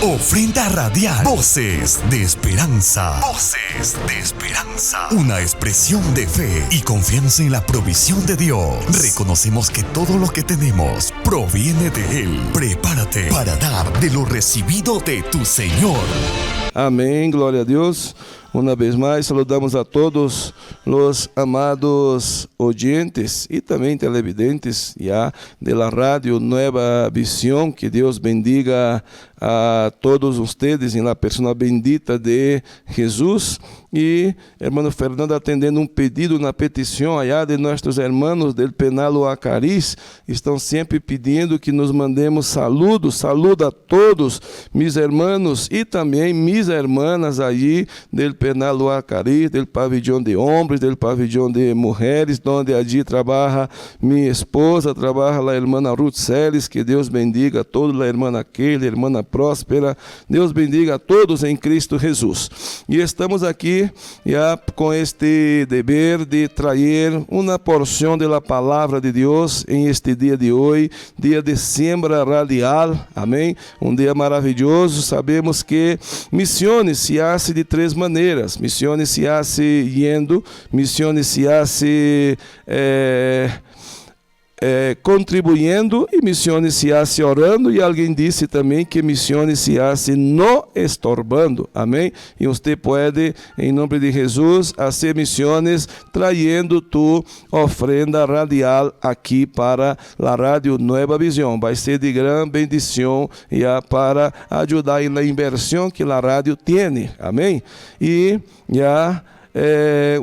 Ofrenda radial. Voces de esperanza. Voces de esperanza. Una expresión de fe y confianza en la provisión de Dios. Reconocemos que todo lo que tenemos proviene de Él. Prepárate para dar de lo recibido de tu Señor. Amém, glória a Deus. Uma vez mais, saludamos a todos os amados oyentes e também televidentes já de la Rádio Nueva Visión. Que Deus bendiga a todos ustedes em la persona bendita de Jesus. E hermano Fernando atendendo um pedido, uma petição allá de nossos hermanos del Penal Acariz, estão sempre pedindo que nos mandemos saludos. Saludo a todos mis hermanos e também mis hermanas aí del Penal Acariz, del pavilhão de homens, del pavilhão de mulheres, onde allí trabalha minha esposa, trabalha a irmã Ruth Celes. Que Deus bendiga a todos, a irmã Keila, a irmã Próspera. Deus bendiga a todos em Cristo Jesus. E estamos aqui já com este dever de trazer uma porção da palavra de Deus em este dia de hoje, dia de siembra radial. Amém? Um dia maravilhoso. Sabemos que missões se hace de três maneiras. Missões se hace yendo, missões se hace contribuindo e missões se hace orando. E alguém disse também que missões se hace no estorbando. Amém? E você pode, em nome de Jesus, fazer missões traindo tu ofrenda radial aqui para a Rádio Nueva Visión. Vai ser de grande bendição já para ajudar na inversão que a rádio tem. Amém? E já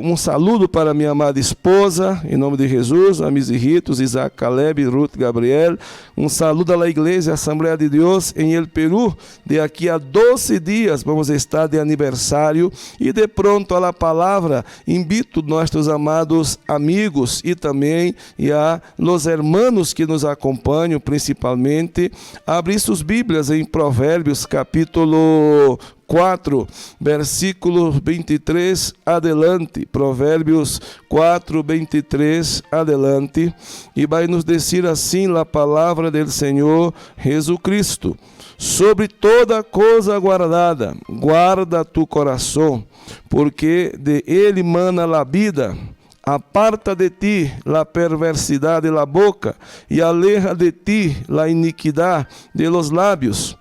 um saludo para minha amada esposa, em nome de Jesus, a mis hijitos, Isaac, Caleb, Ruth, Gabriel. Um saludo à Igreja Assembleia de Deus em El Peru. De aqui a 12 dias vamos estar de aniversário. E de pronto a palavra, invito nossos amados amigos e também a los hermanos que nos acompanham, principalmente, a abrir suas Bíblias em Provérbios, capítulo 4, versículo 23 adelante. Provérbios 4, 23 adelante. E vai nos dizer assim a palavra do Senhor Jesus Cristo: sobre toda coisa guardada, guarda tu coração, porque de ele mana a vida. Aparta de ti la perversidade de la boca, e aleja de ti la iniquidad de los lábios.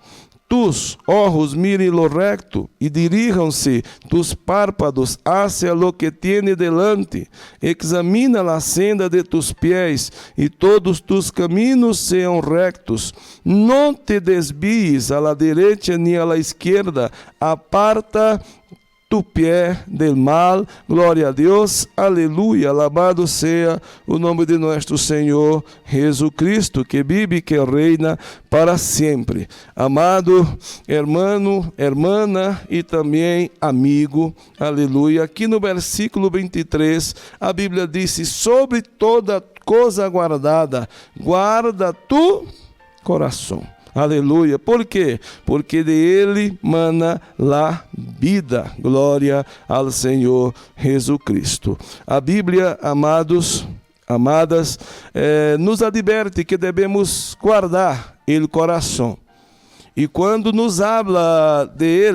Tus ojos miren lo recto y diríjanse tus párpados hacia lo que tiene delante. Examina la senda de tus pies y todos tus caminos sean rectos. No te desvíes a la derecha ni a la izquierda. Aparta tu pé del mal. Glória a Deus, aleluia, alabado seja o nome de nosso Senhor Jesus Cristo, que vive e que reina para sempre. Amado hermano, hermana e também amigo, aleluia. Aqui no versículo 23, a Bíblia diz: sobre toda coisa guardada, guarda tu coração. Aleluia. Por quê? Porque de ele mana la vida. Glória ao Senhor Jesus Cristo. A Bíblia, amados, amadas, nos adverte que devemos guardar o coração. E quando nos habla de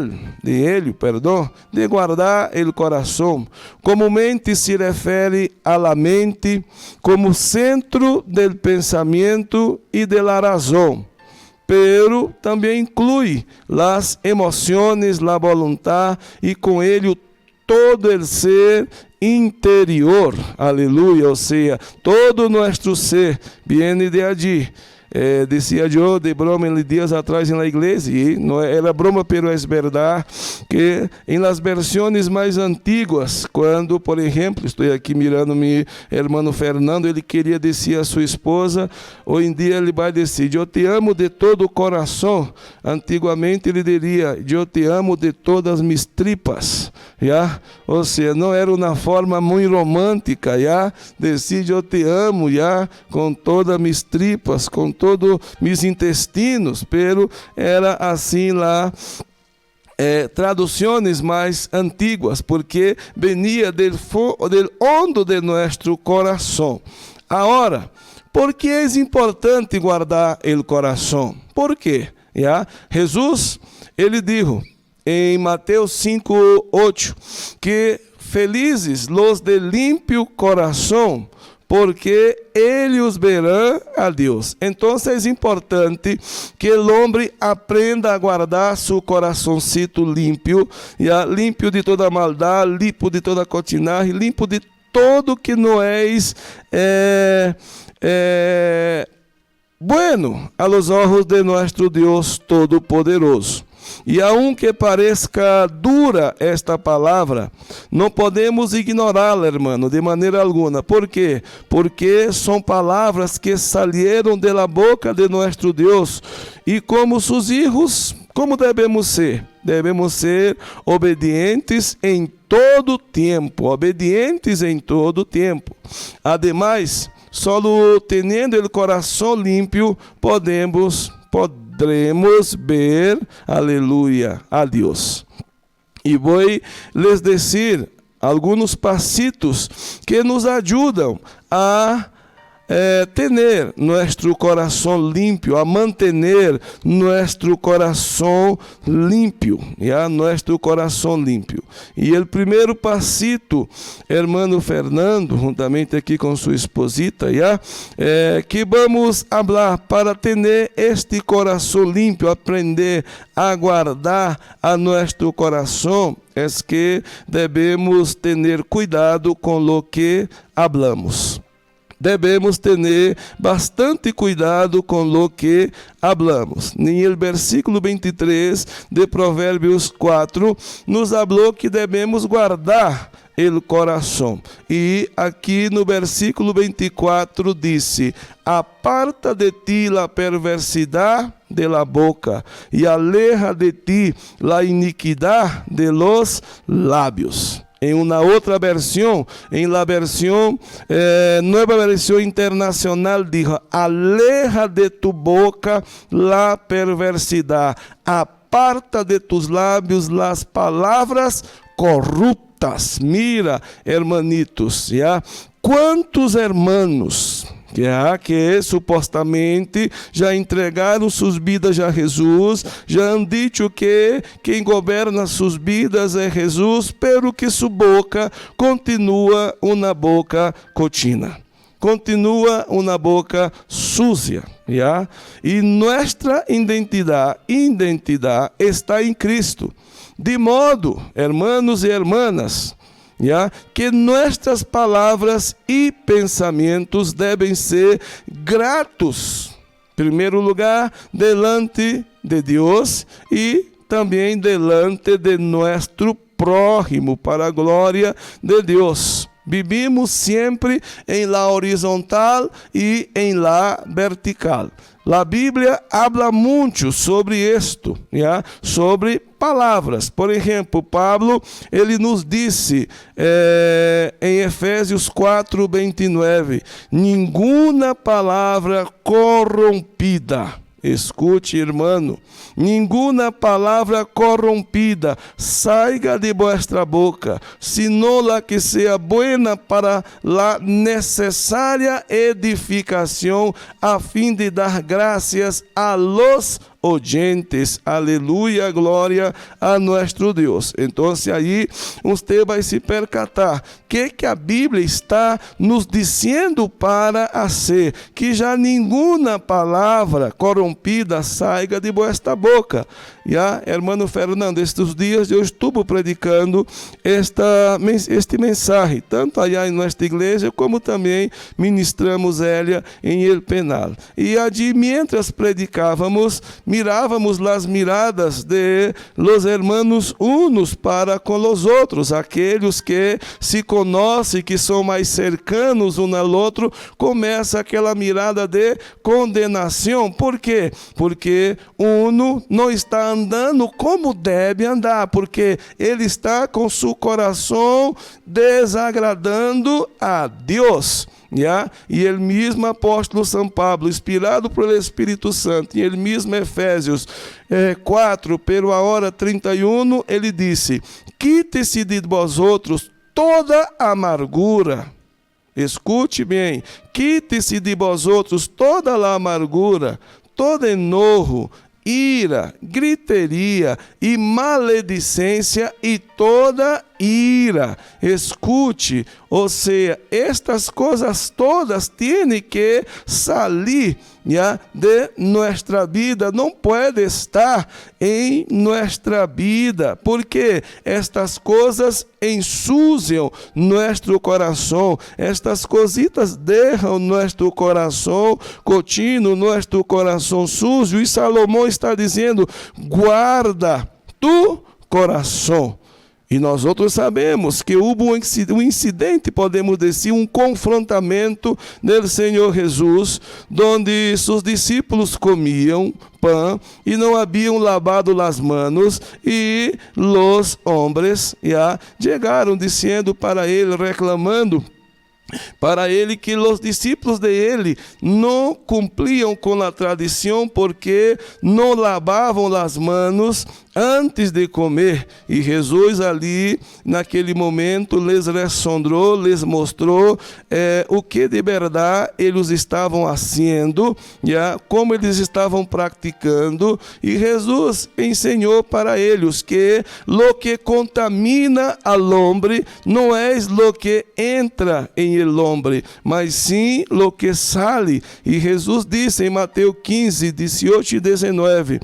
guardar o coração, comumente se refere à la mente como centro do pensamento e de la razão. Pero também inclui as emoções, a voluntade e com ele todo o ser interior. Aleluia, ou seja, todo nosso ser viene de allí. Decía yo de broma en días atrás en la iglesia, y no era broma, pero es verdad, que en las versiones más antiguas, cuando, por ejemplo, estoy aquí mirando mi hermano Fernando, ele queria decir a sua esposa, hoje em dia ele vai dizer: eu te amo de todo o coração. Antigamente ele diria: eu te amo de todas mis tripas. Já? Ou seja, não era uma forma muito romântica, já? Decir eu te amo, já? Com todas mis tripas, com todos mis intestinos, pero era assim lá. Traduções mais antiguas, porque venia del hondo de nosso coração. Agora, por que é importante guardar o coração? ¿Por quê? Jesus, ele disse em Mateus 5:8 que felizes los de limpio coração, porque eles verão a Deus. Então é importante que o homem aprenda a guardar seu coraçãozinho limpo, limpo de toda maldade, limpo de toda cotinagem, limpo de todo que não é bueno a los ojos de nuestro Deus Todo-Poderoso. E aunque pareça dura esta palavra, não podemos ignorá-la, hermano, de maneira alguma. ¿Por quê? Porque são palavras que salieron de la boca de nuestro Deus. E como seus filhos, como devemos ser? Devemos ser obedientes em todo tempo. Obedientes em todo tempo. Ademais, solo teniendo el coração limpo, podremos ver, aleluia, a Deus. E vou les dizer alguns pasitos que nos ajudam a tener nuestro corazón limpio, a mantener nuestro corazón limpio, nuestro corazón limpio. E o primeiro pasito, hermano Fernando, juntamente aqui com sua esposita, que vamos falar para ter este coração limpio, aprender a guardar a nosso coração, é que devemos ter cuidado com o que hablamos. Devemos ter bastante cuidado com o que hablamos. Em el versículo 23 de Provérbios 4, nos falou que devemos guardar o coração. E aqui no versículo 24 disse: aparta de ti la perversidade de la boca e aleja de ti la iniquidade de los lábios. Em uma outra versão, em la versão, nova versão internacional, diz: aleja de tu boca la perversidade, aparta de tus lábios las palavras corruptas. Mira, hermanitos, quantos hermanos que supostamente já entregaram suas vidas a Jesus, já han dicho que quem governa suas vidas é Jesus, pero que sua boca continua uma boca cochina, continua uma boca sucia. E nossa identidade está em Cristo. De modo, hermanos e hermanas, que nossas palavras e pensamentos devem ser gratos, em primeiro lugar, delante de Deus e também delante de nosso prójimo, para a glória de Deus. Vivimos sempre em la horizontal e em la vertical. A Bíblia habla muito sobre isto, sobre palavras. Por exemplo, Pablo, ele nos disse em Efésios 4:29, nenhuma palavra corrompida. Escute, irmão, nenhuma palavra corrompida saiga de vuestra boca, sino la que sea buena para la necesaria edificação, a fim de dar gracias a los oyentes. Aleluia, glória a nosso Deus. Então, aí você vai se percatar que a Bíblia está nos dizendo para fazer, que já nenhuma palavra corrompida saiga de vossa boca. Hermano Fernando, estes dias eu estive predicando este mensagem, tanto allá em nossa igreja, como também ministramos ela em El Penal. E allí, mientras predicávamos, mirávamos las miradas de los hermanos unos para com os outros, aqueles que se conhecem, que são mais cercanos um ao outro, começa aquela mirada de condenação. Por quê? Porque um não está andando como deve andar, porque ele está com seu coração desagradando a Deus. E ele mesmo apóstolo São Pablo, inspirado pelo Espírito Santo, e ele mesmo Efésios 4, pero a hora 31, ele disse: quite-se de vós outros toda amargura. Escute bem, quite-se de vós outros toda a amargura, todo enojo, ira, griteria e maledicência e toda ira. Escute, ou seja, estas coisas todas têm que sair de nuestra vida, não pode estar em nuestra vida, porque estas coisas ensuciam nosso coração, estas cositas deixam nosso coração cochino, nosso coração sujo, e Salomão está dizendo, guarda tu coração. E nós outros sabemos que houve um incidente, podemos dizer, um confrontamento do Senhor Jesus, onde seus discípulos comiam pão e não haviam lavado as mãos, e os homens chegaram dizendo para ele, reclamando para ele que os discípulos de ele não cumpriam com a tradição porque não lavavam as mãos antes de comer. E Jesus ali, naquele momento, lhes ressondrou, lhes mostrou o que de verdade eles estavam fazendo, como eles estavam praticando, e Jesus ensinou para eles que lo que contamina al hombre não é lo que entra em el hombre, mas sim lo que sale. E Jesus disse em Mateus 15, 18 e 19,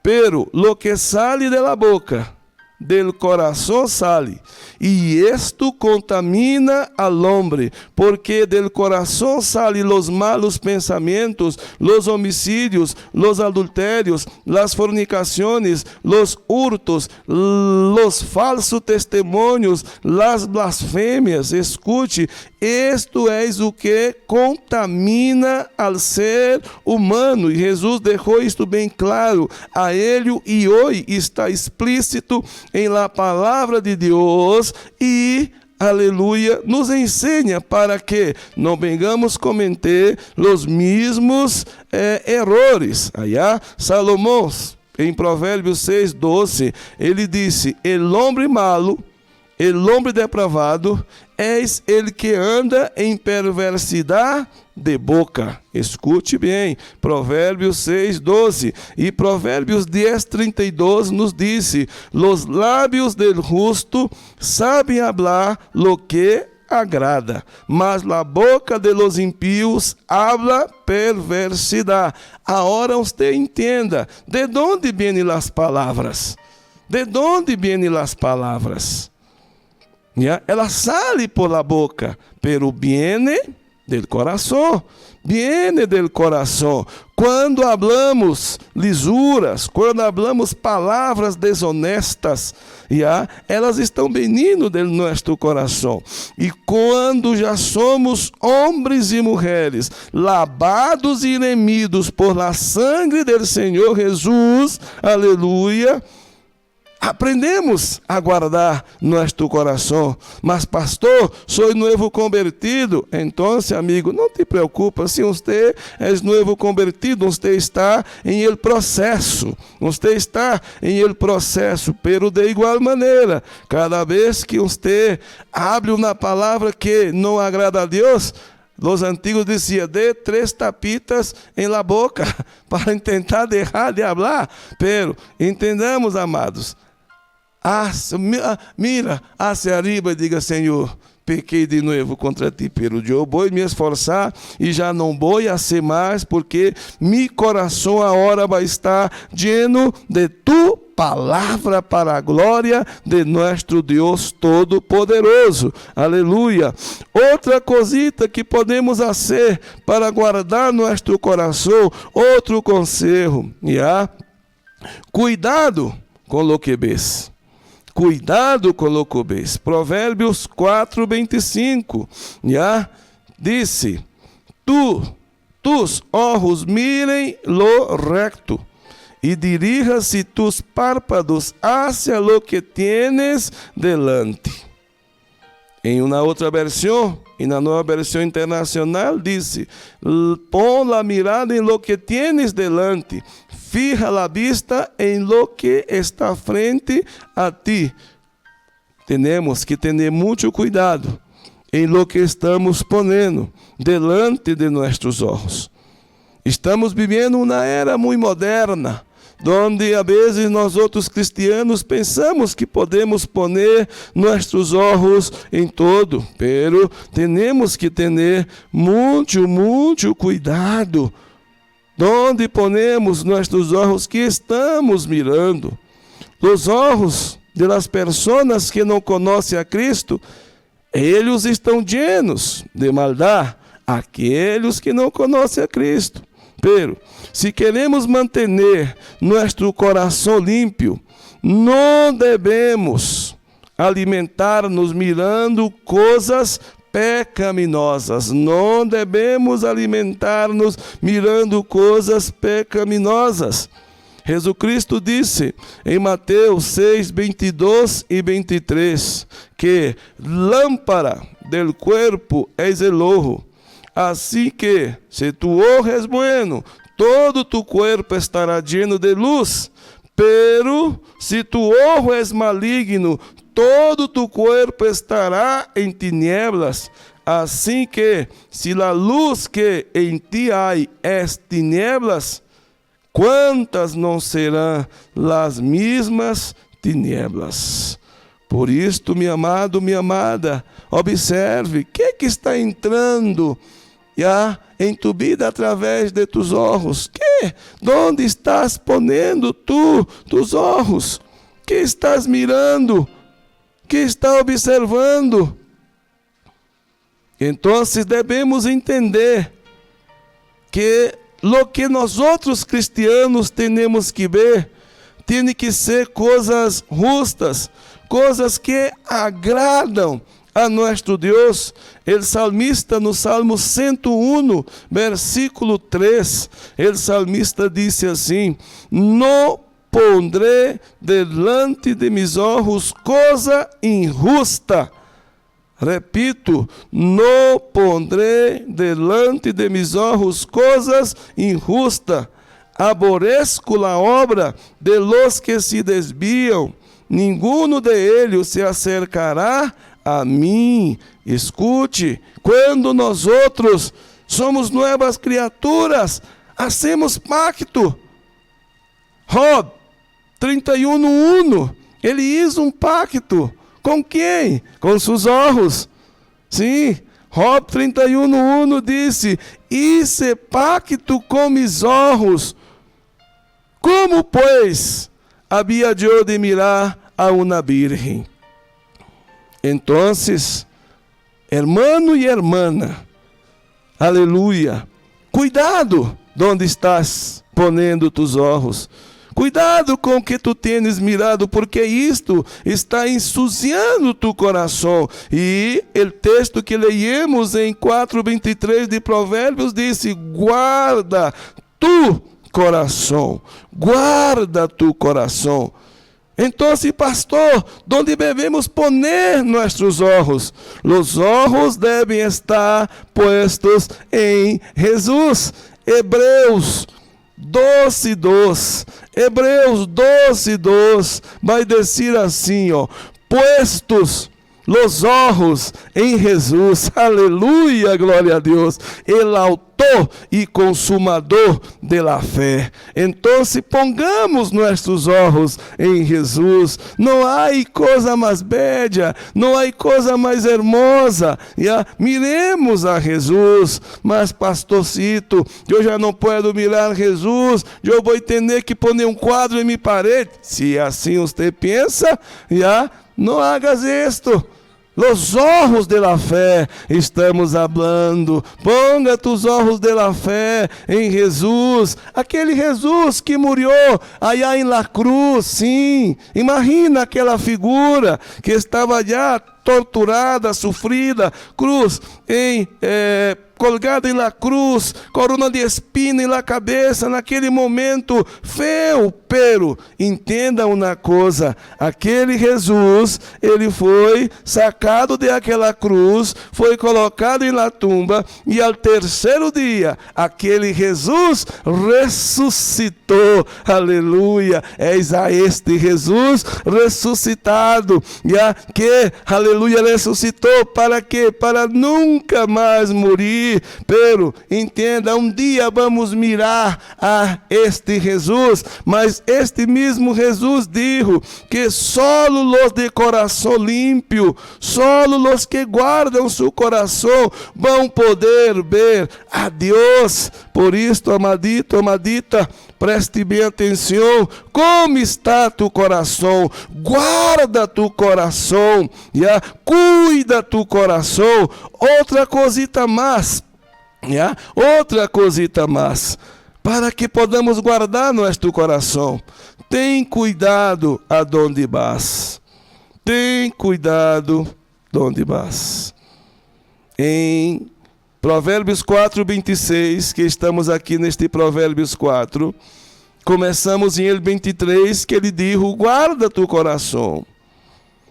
pero lo que sale de la boca, del corazón sale, y esto contamina al hombre, porque del corazón salen los malos pensamientos, los homicidios, los adulterios, las fornicaciones, los hurtos, los falsos testimonios, las blasfemias. Escute, isto é o que contamina al ser humano, e Jesus deixou isto bem claro a ele, e hoje está explícito em la palavra de Deus, e aleluia, nos ensina para que não vengamos cometer os mesmos errores. Allá, Salomão, em Provérbios 6:12, ele disse, el hombre malo, el hombre depravado, és ele que anda em perversidade de boca. Escute bem, Provérbios 6:12, e Provérbios 10:32 nos disse, los lábios del justo sabem hablar lo que agrada, mas la boca de los impíos habla perversidade. Agora você entenda, de onde vêm as palavras? De onde vêm as palavras? Ela sale por la boca, pero viene del coração. Viene del coração. Quando hablamos lisuras, quando hablamos palavras desonestas, elas estão vindo do nosso coração. E quando já somos homens e mulheres lavados e remidos por la sangre del Senhor Jesus, aleluia, aprendemos a guardar nosso coração. Mas pastor, sou novo convertido. Então, amigo, não te preocupa, se você é novo convertido, você está em el processo. Você está em el processo, pero de igual maneira, cada vez que você abre uma palavra que não agrada a Deus, os antigos diziam, dê 3 tapitas em la boca para tentar deixar de falar. Pero entendamos, amados, mira hacia arriba e diga, Senhor, pequei de novo contra ti, pero eu vou me esforçar e já não vou a ser mais, porque meu coração agora vai estar lleno de tu palavra para a glória de nosso Deus Todo-Poderoso. Aleluia. Outra cosita que podemos fazer para guardar nosso coração, outro conselho, cuidado com o que vês. Cuidado com o que vês. Provérbios 4:25, disse, tus ojos mirem lo recto, e dirija-se tus párpados hacia lo que tienes delante. Em uma outra versão, e na nova versão internacional, disse, pon la mirada em lo que tienes delante, fija la vista em lo que está frente a ti. Temos que ter muito cuidado em lo que estamos ponendo delante de nossos olhos. Estamos vivendo uma era muito moderna, donde a vezes nós outros cristianos pensamos que podemos poner nossos olhos em todo, pero temos que ter muito cuidado donde ponemos nossos olhos que estamos mirando. Os olhos de las personas que não conhecem a Cristo, eles estão llenos de maldade, aqueles que não conhecem a Cristo. Pero, se queremos manter nosso coração limpo, não devemos alimentar-nos mirando coisas pecaminosas. Não devemos alimentar-nos mirando coisas pecaminosas. Jesus Cristo disse em Mateus 6, 22 e 23, que lâmpara del cuerpo es el ojo. Assim que, se tu ojo es bueno, todo tu cuerpo estará lleno de luz. Pero, se tu ojo es maligno, todo tu cuerpo estará em tinieblas. Assim que, se a luz que em ti há es tinieblas, quantas não serão as mesmas tinieblas? Por isto, meu amado, minha amada, observe o que está entrando em tu vida através de tus olhos. Onde estás ponendo tus olhos? Que estás mirando? Que está observando? Então, devemos entender que lo que nós outros cristianos temos que ver tem que ser coisas justas, coisas que agradam a nosso Deus. O salmista no Salmo 101, versículo 3, o salmista disse assim: não pondré delante de mis ojos coisa injusta. Repito, não pondré delante de mis ojos coisas injustas. Aborrezco a obra de los que se desviam. Ninguno de eles se acercará a mim. Escute, quando nós outros somos novas criaturas, hacemos pacto. Job 31:1, ele hizo um pacto. Com quem? Com seus olhos. Sim, Job 31:1 disse: hice pacto com mis olhos. Como, pois, havia eu de mirar a uma virgem? Então, hermano e hermana, aleluia, cuidado onde estás ponendo tus olhos. Cuidado com o que tu tens mirado, porque isto está ensuciando tu coração. E o texto que leímos em 4:23 de Provérbios disse: guarda tu coração, guarda tu coração. Então, pastor, onde devemos poner nossos olhos? Os olhos devem estar puestos em Jesus. Hebreus 12:2. Hebreus 12:2 vai dizer assim, puestos los ojos em Jesus, aleluia, glória a Deus, el autor e consumador de la fé. Então, pongamos nossos olhos em Jesus. Não há coisa mais bela, não há coisa mais hermosa. Miremos a Jesus. Mas, pastorcito, eu já não posso mirar Jesus, eu vou ter que pôr um quadro em minha parede. Se assim você pensa, não hagas isto. Los ojos de la fé, estamos hablando. Ponga tus ojos de la fé em Jesus. Aquele Jesus que morreu allá em la cruz, sim. Imagina aquela figura que estava já torturada, sofrida, cruz colgada em la cruz, corona de espina em la cabeça, naquele momento feio, pero entenda uma coisa, aquele Jesus, ele foi sacado de aquela cruz, foi colocado em la tumba, e ao terceiro dia, aquele Jesus ressuscitou, aleluia, eis a este Jesus ressuscitado, que, aleluia, aleluia, ressuscitou para quê? Para nunca mais morrer. Pero, entenda, um dia vamos mirar a este Jesus, mas este mesmo Jesus dijo que solo los de coração limpio, solo los que guardam seu coração vão poder ver a Deus. Por isto, amadito, amadita, preste bem atenção. Como está tu coração? Guarda tu coração, cuida tu coração. Outra cosita mais, outra cosita mais, para que podamos guardar nosso coração. Tem cuidado aonde vas. Tem cuidado aonde vas. Em Provérbios 4:26, que estamos aqui neste Provérbios 4, começamos em ele 23, que ele diz: guarda tu coração.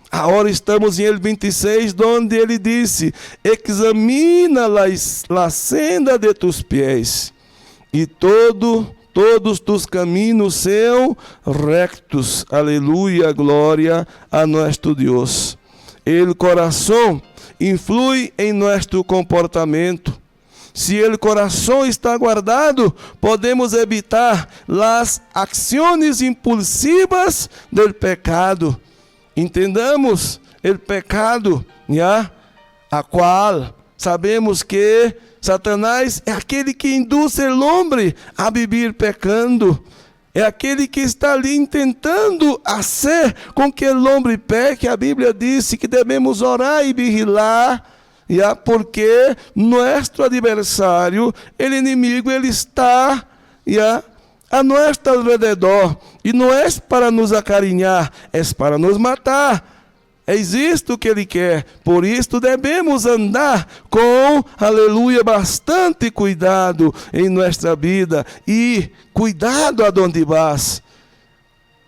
Agora estamos em ele 26, onde ele disse: examina la senda de tus pés, e todos tus caminhos são rectos. Aleluia, glória a nosso Deus. El coração influi em nosso comportamento. Se o coração está guardado, podemos evitar as ações impulsivas do pecado. Entendamos o pecado, a qual sabemos que Satanás é aquele que induz o homem a viver pecando. É aquele que está ali tentando fazer com que o homem peque. A Bíblia disse que devemos orar e vigilar, porque nosso adversário, o inimigo, ele está a nosso alrededor. E não é para nos acarinhar, é para nos matar. É isto que ele quer. Por isso devemos andar com, aleluia, bastante cuidado em nossa vida. E cuidado aonde vas.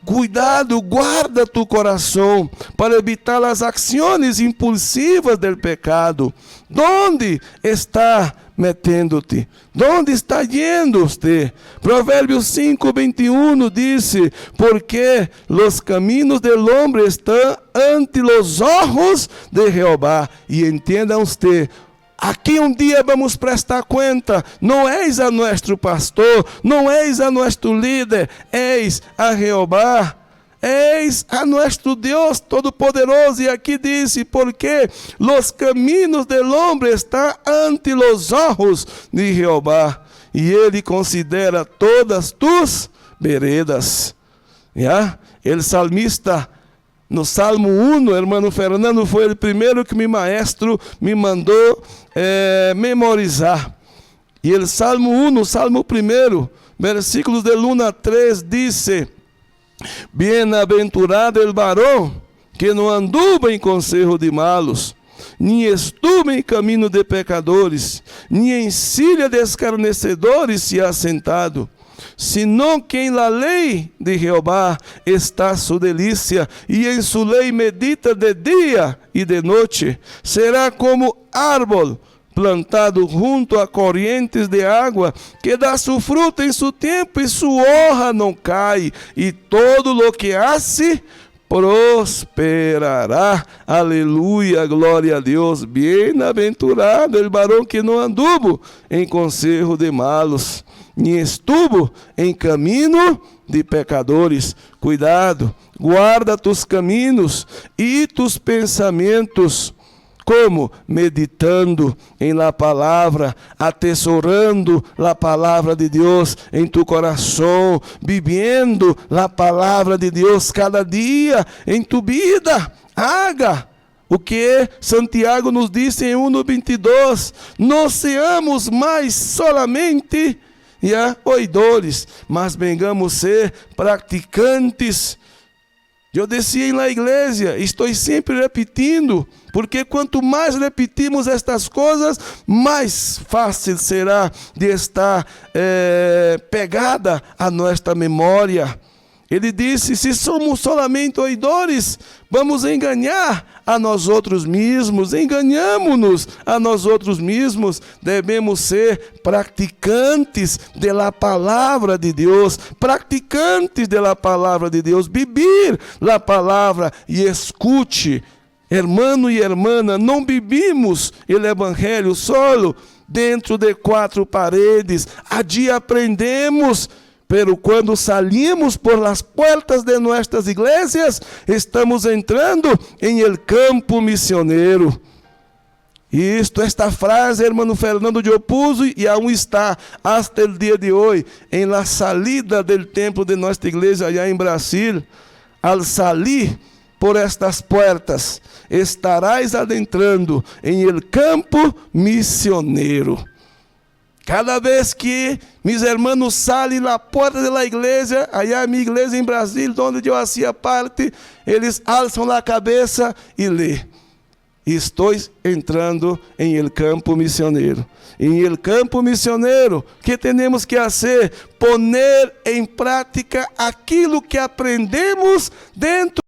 Cuidado, guarda tu coração para evitar as ações impulsivas do pecado. Onde está metendo-te? Onde está indo você? Provérbios 5:21 disse: porque os caminhos del homem estão ante los ojos de Jeová. E entenda você, aqui um dia vamos prestar conta. Não és a nosso pastor, não és a nosso líder, és a Jeová. Eis a nosso Deus Todo-Poderoso. E aqui diz: porque os caminhos del homem estão ante los ojos de Jeová, e ele considera todas tus veredas. El salmista, no Salmo 1, hermano Fernando foi o primeiro que meu maestro me mandou memorizar. E o Salmo 1, Salmo 1, versículos del 1 a 3, dice: bienaventurado el varón que não anduvo em conselho de malos, nem estuvo em caminho de pecadores, nem em silla de escarnecedores se ha sentado, senão que em la lei de Jeová está su delícia, e em su lei medita de dia e de noite. Será como árbol plantado junto a correntes de água, que dá su fruto em su tempo, e sua hoja não cai, e todo lo que hace prosperará. Aleluia, glória a Deus. Bem-aventurado el varão que não anduvo em conselho de malos, nem estuvo em caminho de pecadores. Cuidado, guarda tus caminhos e tus pensamentos. Como? Meditando em la palavra, atesorando la palavra de Deus em tu coração, vivendo la palavra de Deus cada dia em tu vida. Haga o que Santiago nos disse em 1:22, não seamos mais solamente oidores, mas vengamos ser praticantes. Eu dizia na igreja, estou sempre repetindo, porque quanto mais repetimos estas coisas, mais fácil será de estar pegada a nossa memória. Ele disse: se somos solamente oidores, vamos enganar a nós outros mesmos, enganamos-nos a nós outros mesmos. Devemos ser praticantes da palavra de Deus, praticantes da palavra de Deus, viver a palavra. E escute, Hermano e hermana, não vivimos o evangelho solo dentro de 4 paredes. Allí aprendemos, pero quando salimos por las puertas de nuestras iglesias, estamos entrando em el campo misionero. Esta frase, hermano Fernando yo puso e aún está hasta el dia de hoje em la salida del templo de nuestra iglesia allá em Brasil. Al salir por estas puertas, estarás adentrando em el campo misionero. Cada vez que mis hermanos salen na porta da igreja, allá a minha igreja em Brasil, onde eu fazia parte, eles alçam a cabeça e lê: estou entrando em el campo misionero. Em el campo misionero, que temos que fazer? Poner em prática aquilo que aprendemos dentro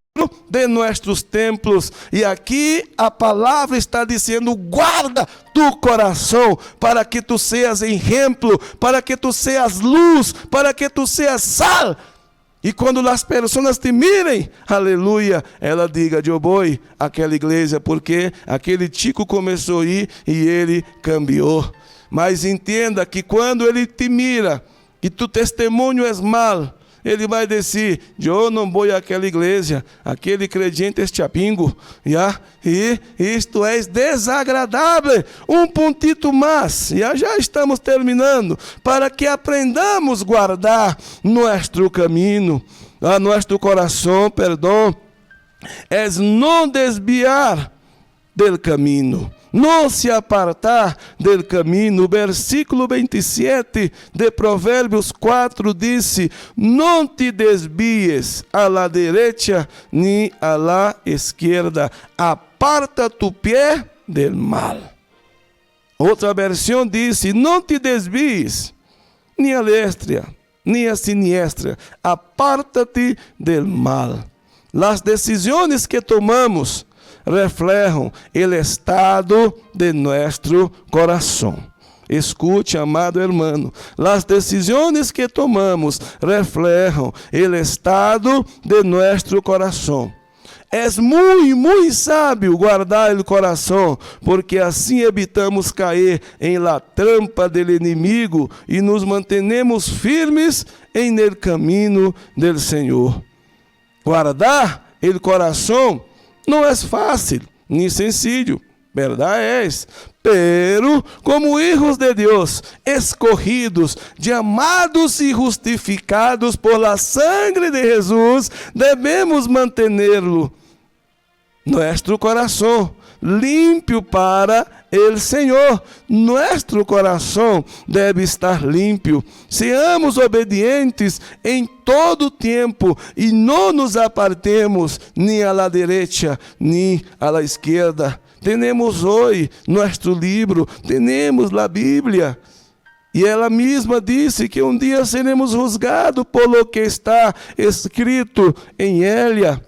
de nossos templos. E aqui a palavra está dizendo: guarda tu coração, para que tu seas exemplo, para que tu seas luz, para que tu seas sal. E quando as pessoas te mirem, aleluia, ela diga: eu vou àquela igreja, porque aquele chico começou a ir e ele cambiou. Mas entenda que quando ele te mira e tu testemunho é mal, ele vai dizer: eu não vou àquela igreja, aquele crente é chapingo, e isto é desagradável. Um pontito mais, já estamos terminando, para que aprendamos a guardar nosso caminho, nosso coração, é não desviar del caminho, não se apartar del caminho. O versículo 27 de Provérbios 4 disse: não te desvies a la derecha ni a la esquerda, aparta tu pé del mal. Outra versão disse: não te desvies ni a destra ni a siniestra, aparta-te del mal. Las decisões que tomamos reflejam o estado de nosso coração. Escute, amado hermano, as decisões que tomamos reflejam o estado de nosso coração. É muito sábio guardar o coração, porque assim evitamos cair em la trampa del inimigo e nos mantenemos firmes em el caminho del Senhor. Guardar o coração não é fácil, nem sencillo, verdade é. Pero, como hijos de Deus, escogidos, llamados e justificados por la sangre de Jesus, devemos mantenerlo, nosso coração, limpo para o Senhor. Nosso coração deve estar limpo. Seamos obedientes em todo tempo e não nos apartemos nem à la derecha, nem à la esquerda. Temos hoje nosso livro, temos a Bíblia. E ela mesma disse que um dia seremos julgados por lo que está escrito em ela.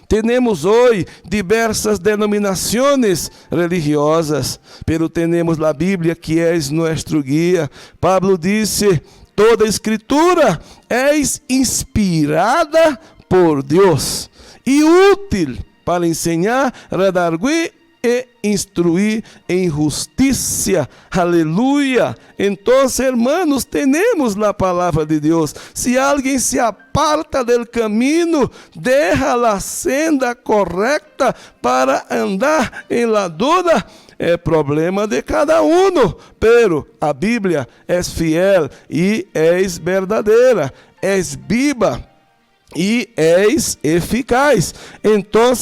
Temos hoje diversas denominações religiosas, pero temos a Bíblia que é nosso guia. Pablo disse: toda a escritura é inspirada por Deus e útil para ensinar, redarguir e instruir em justiça. Aleluia! Então, hermanos, temos a palavra de Deus. Se alguém se aparta del caminho, deixa a senda correta para andar em la dúvida, é problema de cada um. Pero a Bíblia é fiel e é verdadeira, é viva e és eficaz. Então,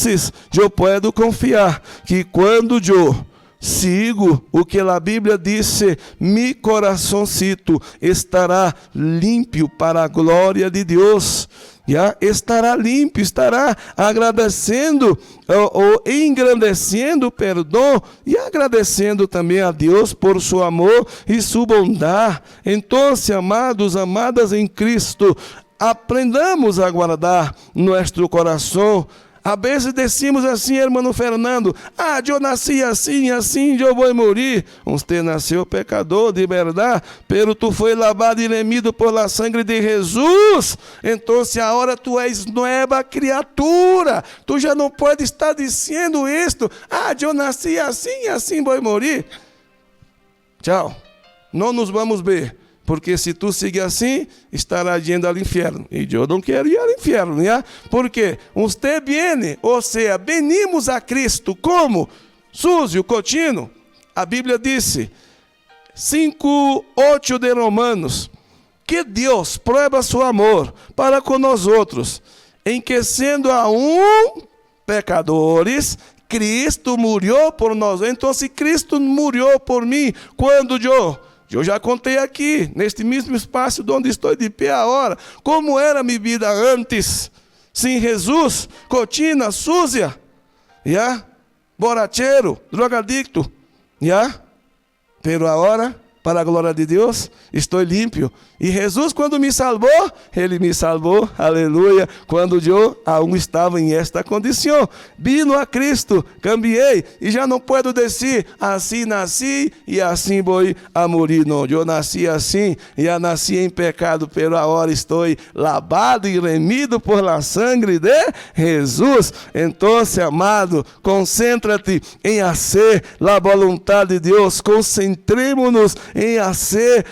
eu posso confiar que quando eu sigo o que a Bíblia disse, meu coraçãocito estará limpo para a glória de Deus. Estará limpo, estará agradecendo ou engrandecendo, e agradecendo também a Deus por seu amor e sua bondade. Então, amados, amadas em Cristo, aprendamos a guardar nosso coração, A vezes decimos assim, irmão Fernando, eu nasci assim, assim eu vou morrer. Você nasceu pecador de verdade, pero tu foi lavado e remido por la sangre de Jesus. Então agora tu és nova criatura. Tu já não pode estar dizendo isto, eu nasci assim, assim vou morrer. Tchau, não nos vamos ver. Porque se tu seguir assim, estará indo ao inferno. E eu não quero ir ao inferno, né? Porque você viene, ou seja, venimos a Cristo como? Sujo, cochino. A Bíblia disse, 5:8 de Romanos, que Deus prova seu amor para com nós outros, em que sendo aún pecadores, Cristo morreu por nós. Então, se Cristo morreu por mim, quando eu já contei aqui, neste mesmo espaço onde estou de pé agora, como era minha vida antes, sem Jesus, cochina, suja, borracheiro, drogadicto, pero agora, para a glória de Deus, estou limpo. E Jesus, quando me salvou, Ele me salvou, aleluia, quando eu aún estava em esta condição. Vino a Cristo, cambiei, e já não posso dizer, assim nasci e assim vou a morrer. Não, eu nasci assim, já nasci em pecado, pero agora estou lavado e remido por la sangre de Jesus. Então, amado, concentra-te em fazer a vontade de Deus, concentremos-nos em fazer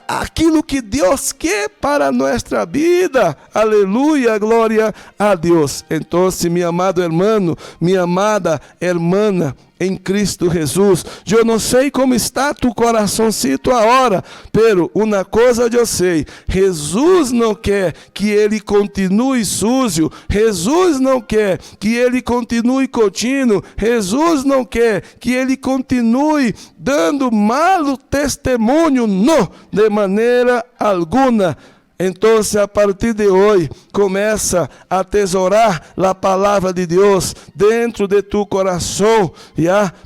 aquilo que Deus quer para nossa vida, aleluia, glória a Deus. Então, meu amado irmão, minha amada irmã, em Cristo Jesus, eu não sei como está tu coraçãozinho agora, pero uma coisa eu sei, Jesus não quer que ele continue sujo, Jesus não quer que ele continue cochino, Jesus não quer que ele continue dando malo testemunho, não, de maneira alguma. Então, a partir de hoje, começa a tesourar a palavra de Deus dentro de tu coração,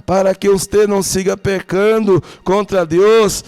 para que você não siga pecando contra Deus.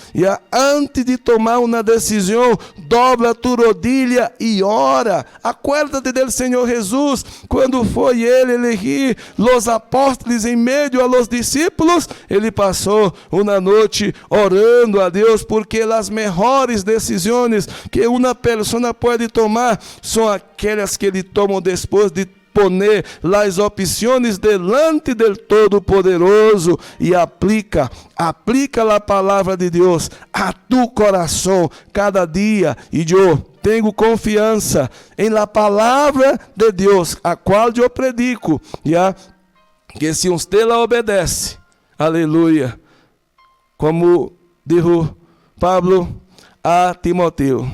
Antes de tomar uma decisão, dobra tu rodilha e ora. Acuérdate do Senhor Jesus, quando foi Ele elegir os apóstolos em meio a los discípulos, Ele passou uma noite orando a Deus, porque as melhores decisões que uma pessoa pode tomar são aquelas que ele toma depois de poner as opções delante do Todo-Poderoso e aplica a palavra de Deus a tu coração cada dia. E eu tenho confiança em la palavra de Deus, a qual eu predico, que se você la obedece, aleluia, como dijo Pablo a Timoteo,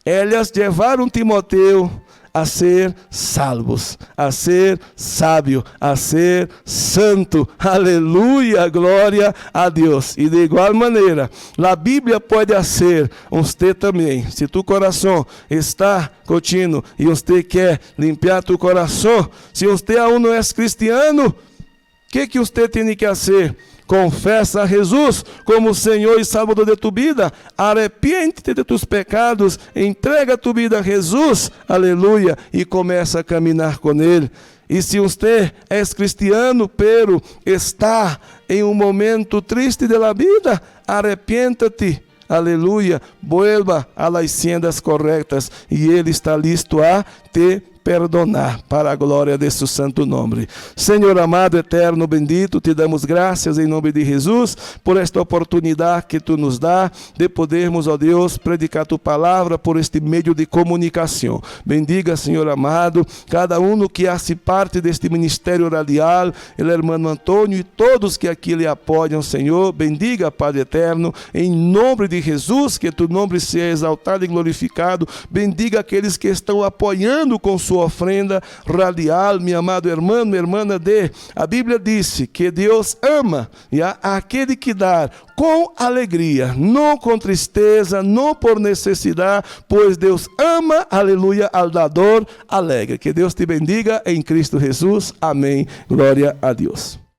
elas levaram Timoteo a ser salvos, a ser sábio, a ser santo. Aleluia, glória a Deus. E de igual maneira, a Bíblia pode ser você também. Se tu coração está cochino e você quer limpar tu coração, se você aún não é cristiano, o que você tem que fazer? Confessa a Jesus como Senhor e Salvador de tu vida, arrepende-te de tus pecados, entrega tu vida a Jesus, aleluia, e começa a caminhar com Ele. E se você é cristiano, pero está em um momento triste da vida, arrependa-te, aleluia, vuelva a las sendas corretas, e Ele está listo a te perdonar, para a glória de seu santo nome. Senhor amado, eterno, bendito, te damos graças em nome de Jesus, por esta oportunidade que tu nos dá, de podermos, ó Deus, predicar tu palavra por este meio de comunicação. Bendiga, Senhor amado, cada um que hace parte deste ministério radial, o irmão Antônio e todos que aqui lhe apoiam, Senhor. Bendiga, Padre eterno, em nome de Jesus, que tu nome seja exaltado e glorificado. Bendiga aqueles que estão apoiando com sua ofrenda radial, meu amado irmão, minha irmã, a Bíblia disse que Deus ama aquele que dá com alegria, não com tristeza, não por necessidade, pois Deus ama, aleluia, ao dador alegre. Que Deus te bendiga em Cristo Jesus. Amém. Glória a Deus.